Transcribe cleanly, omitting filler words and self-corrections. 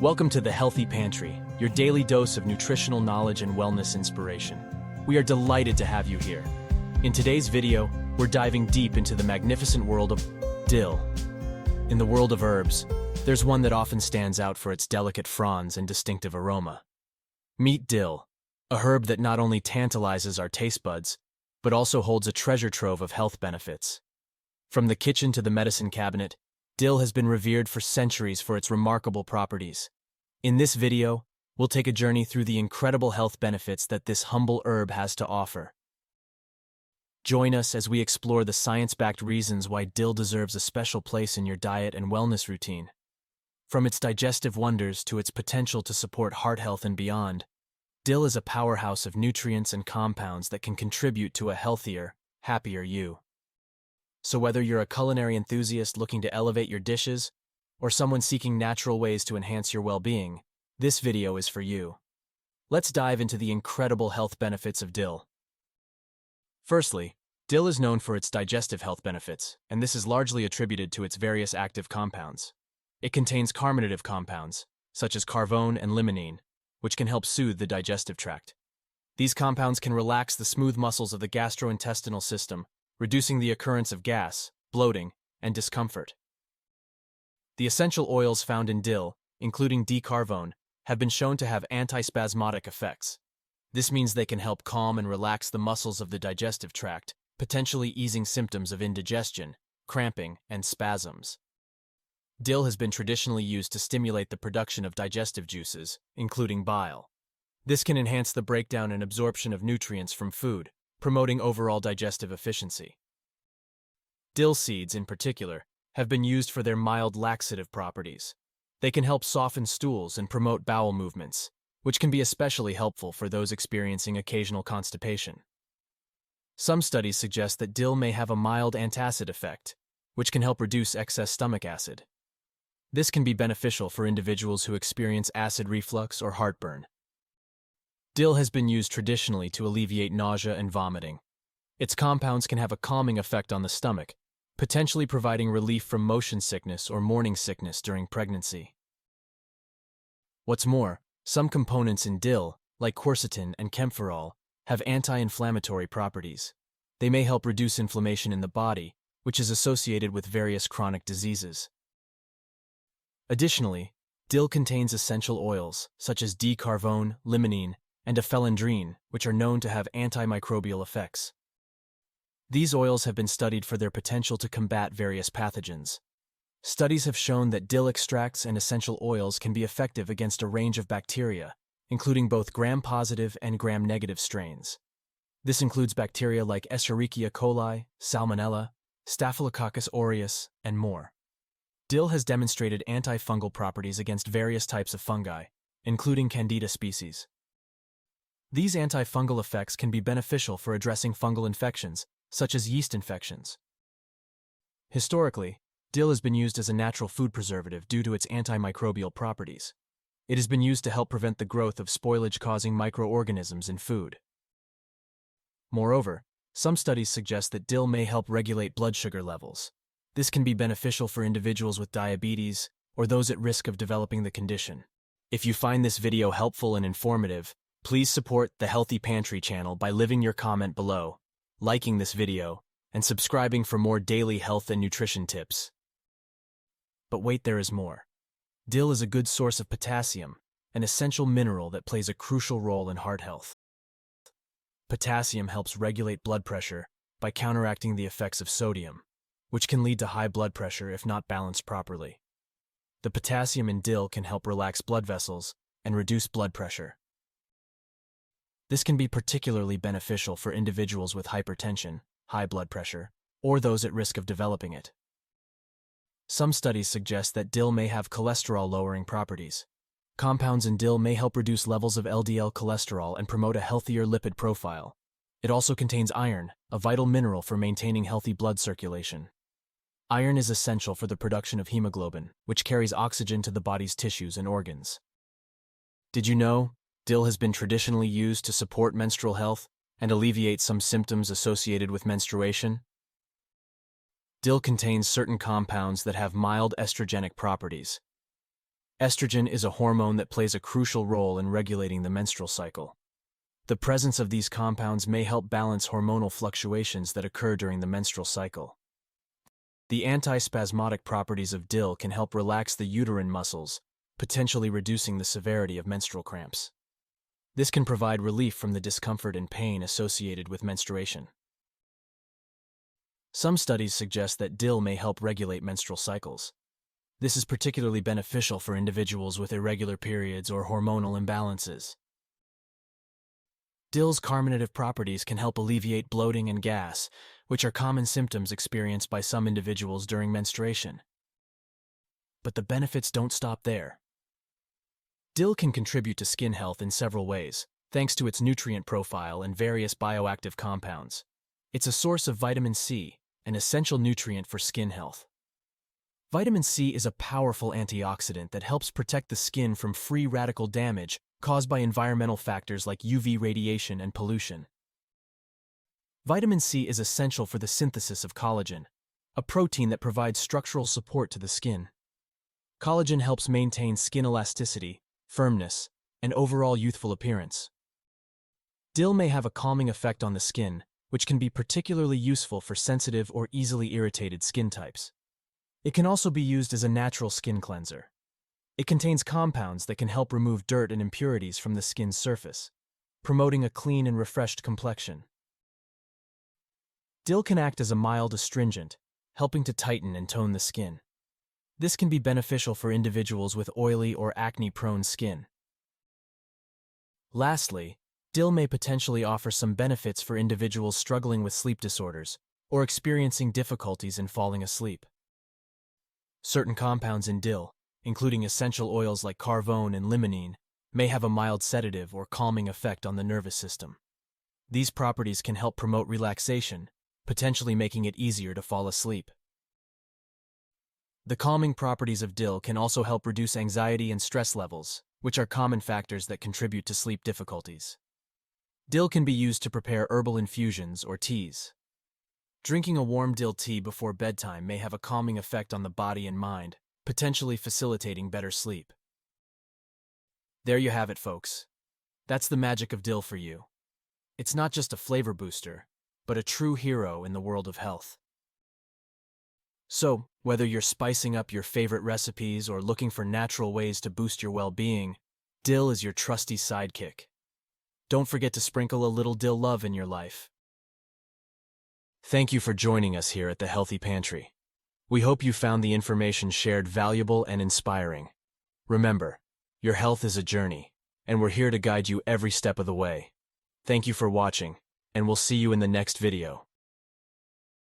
Welcome to the Healthy Pantry, your daily dose of nutritional knowledge and wellness inspiration. We are delighted to have you here. In today's video, we're diving deep into the magnificent world of dill. In the world of herbs, there's one that often stands out for its delicate fronds and distinctive aroma. Meet dill, a herb that not only tantalizes our taste buds, but also holds a treasure trove of health benefits. From the kitchen to the medicine cabinet, dill has been revered for centuries for its remarkable properties. In this video, we'll take a journey through the incredible health benefits that this humble herb has to offer. Join us as we explore the science-backed reasons why dill deserves a special place in your diet and wellness routine. From its digestive wonders to its potential to support heart health and beyond, dill is a powerhouse of nutrients and compounds that can contribute to a healthier, happier you. So whether you're a culinary enthusiast looking to elevate your dishes, or someone seeking natural ways to enhance your well-being, this video is for you. Let's dive into the incredible health benefits of dill. Firstly, dill is known for its digestive health benefits, and this is largely attributed to its various active compounds. It contains carminative compounds, such as carvone and limonene, which can help soothe the digestive tract. These compounds can relax the smooth muscles of the gastrointestinal system, reducing the occurrence of gas, bloating, and discomfort. The essential oils found in dill, including D-carvone, have been shown to have antispasmodic effects. This means they can help calm and relax the muscles of the digestive tract, potentially easing symptoms of indigestion, cramping, and spasms. Dill has been traditionally used to stimulate the production of digestive juices, including bile. This can enhance the breakdown and absorption of nutrients from food, promoting overall digestive efficiency. Dill seeds, in particular, have been used for their mild laxative properties. They can help soften stools and promote bowel movements, which can be especially helpful for those experiencing occasional constipation. Some studies suggest that dill may have a mild antacid effect, which can help reduce excess stomach acid. This can be beneficial for individuals who experience acid reflux or heartburn. Dill has been used traditionally to alleviate nausea and vomiting. Its compounds can have a calming effect on the stomach, potentially providing relief from motion sickness or morning sickness during pregnancy. What's more, some components in dill, like quercetin and camphorol, have anti-inflammatory properties. They may help reduce inflammation in the body, which is associated with various chronic diseases. Additionally, dill contains essential oils, such as D-carvone, limonene, and ephelendrine, which are known to have antimicrobial effects. These oils have been studied for their potential to combat various pathogens. Studies have shown that dill extracts and essential oils can be effective against a range of bacteria, including both gram-positive and gram-negative strains. This includes bacteria like Escherichia coli, Salmonella, Staphylococcus aureus, and more. Dill has demonstrated antifungal properties against various types of fungi, including Candida species. These antifungal effects can be beneficial for addressing fungal infections, such as yeast infections. Historically, dill has been used as a natural food preservative due to its antimicrobial properties. It has been used to help prevent the growth of spoilage-causing microorganisms in food. Moreover, some studies suggest that dill may help regulate blood sugar levels. This can be beneficial for individuals with diabetes or those at risk of developing the condition. If you find this video helpful and informative, please support the Healthy Pantry channel by leaving your comment below, liking this video, and subscribing for more daily health and nutrition tips. But wait, there is more. Dill is a good source of potassium, an essential mineral that plays a crucial role in heart health. Potassium helps regulate blood pressure by counteracting the effects of sodium, which can lead to high blood pressure if not balanced properly. The potassium in dill can help relax blood vessels and reduce blood pressure. This can be particularly beneficial for individuals with hypertension, high blood pressure, or those at risk of developing it. Some studies suggest that dill may have cholesterol-lowering properties. Compounds in dill may help reduce levels of LDL cholesterol and promote a healthier lipid profile. It also contains iron, a vital mineral for maintaining healthy blood circulation. Iron is essential for the production of hemoglobin, which carries oxygen to the body's tissues and organs. Did you know dill has been traditionally used to support menstrual health and alleviate some symptoms associated with menstruation? Dill contains certain compounds that have mild estrogenic properties. Estrogen is a hormone that plays a crucial role in regulating the menstrual cycle. The presence of these compounds may help balance hormonal fluctuations that occur during the menstrual cycle. The antispasmodic properties of dill can help relax the uterine muscles, potentially reducing the severity of menstrual cramps. This can provide relief from the discomfort and pain associated with menstruation. Some studies suggest that dill may help regulate menstrual cycles. This is particularly beneficial for individuals with irregular periods or hormonal imbalances. Dill's carminative properties can help alleviate bloating and gas, which are common symptoms experienced by some individuals during menstruation. But the benefits don't stop there. Dill can contribute to skin health in several ways, thanks to its nutrient profile and various bioactive compounds. It's a source of vitamin C, an essential nutrient for skin health. Vitamin C is a powerful antioxidant that helps protect the skin from free radical damage caused by environmental factors like UV radiation and pollution. Vitamin C is essential for the synthesis of collagen, a protein that provides structural support to the skin. Collagen helps maintain skin elasticity, firmness, and overall youthful appearance. Dill may have a calming effect on the skin, which can be particularly useful for sensitive or easily irritated skin types. It can also be used as a natural skin cleanser. It contains compounds that can help remove dirt and impurities from the skin's surface, promoting a clean and refreshed complexion. Dill can act as a mild astringent, helping to tighten and tone the skin. This can be beneficial for individuals with oily or acne-prone skin. Lastly, dill may potentially offer some benefits for individuals struggling with sleep disorders or experiencing difficulties in falling asleep. Certain compounds in dill, including essential oils like carvone and limonene, may have a mild sedative or calming effect on the nervous system. These properties can help promote relaxation, potentially making it easier to fall asleep. The calming properties of dill can also help reduce anxiety and stress levels, which are common factors that contribute to sleep difficulties. Dill can be used to prepare herbal infusions or teas. Drinking a warm dill tea before bedtime may have a calming effect on the body and mind, potentially facilitating better sleep. There you have it, folks. That's the magic of dill for you. It's not just a flavor booster, but a true hero in the world of health. So, whether you're spicing up your favorite recipes or looking for natural ways to boost your well-being, dill is your trusty sidekick. Don't forget to sprinkle a little dill love in your life. Thank you for joining us here at the Healthy Pantry. We hope you found the information shared valuable and inspiring. Remember, your health is a journey, and we're here to guide you every step of the way. Thank you for watching, and we'll see you in the next video.